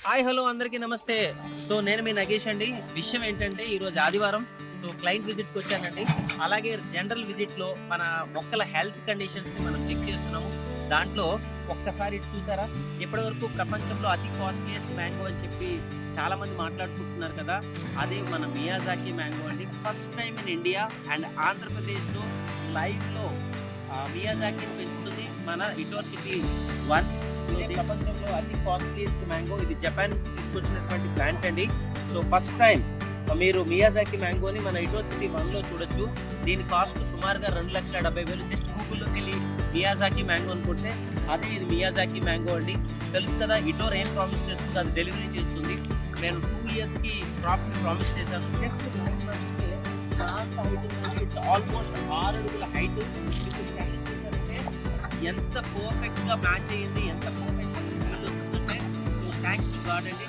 Hi hello అందరికీ నమస్తే. So నేను మీ నగేష్ అండి. విషయం ఏంటంటే ఈరోజు ఆదివారం. సో క్లయింట్ విజిట్కి వచ్చానండి. అలాగే జనరల్ విజిట్లో మన మొక్కల హెల్త్ కండిషన్స్ని మనం చెక్ చేస్తున్నాము. దాంట్లో ఒక్కసారి ఇటు చూసారా, ఇప్పటివరకు ప్రపంచంలో అతి కాస్ట్లీయెస్ట్ మ్యాంగో అని చెప్పి చాలా మంది మాట్లాడుకుంటున్నారు కదా, అదే మన మియాజాకి మ్యాంగో అండి. First time in India and ఆంధ్రప్రదేశ్లో లైవ్లో మియాజాకిని పెంచుతుంది మన ఇటోర్ సిటీ 1. ఇది ప్రపంచంలో అతి కాస్ట్లీయెస్ట్ మ్యాంగో. ఇది జపాన్ నుంచి తీసుకొచ్చినటువంటి ప్లాంట్ అండి. సో ఫస్ట్ టైం మీరు మియాజాకి మ్యాంగోని మన ఇటోర్ సిటీ 1లో చూడొచ్చు. దీని కాస్ట్ సుమారుగా 2,70,000. జస్ట్ గూగుల్లోకి వెళ్ళి మియాజాకి మ్యాంగో అనుకుంటే అదే ఇది మియాజాకి మ్యాంగో అండి. తెలుసు కదా, ఇటోర్ ఏం ప్రామిస్ చేస్తుంది అది డెలివరీ చేస్తుంది. నేను 2 ఇయర్స్కి క్రాప్ని ప్రామిస్ చేశాను. జస్ట్ 9 మంత్స్కి కాస్త హైట్ ఉందండి. ఇట్స్ ఆల్మోస్ట్ 6 అడుగుల హైట్. ఎంత పర్ఫెక్ట్గా మ్యాచ్ అయ్యింది, ఎంత పర్ఫెక్ట్గా వస్తుందంటే సో థ్యాంక్స్ టు గాడ్ అండి.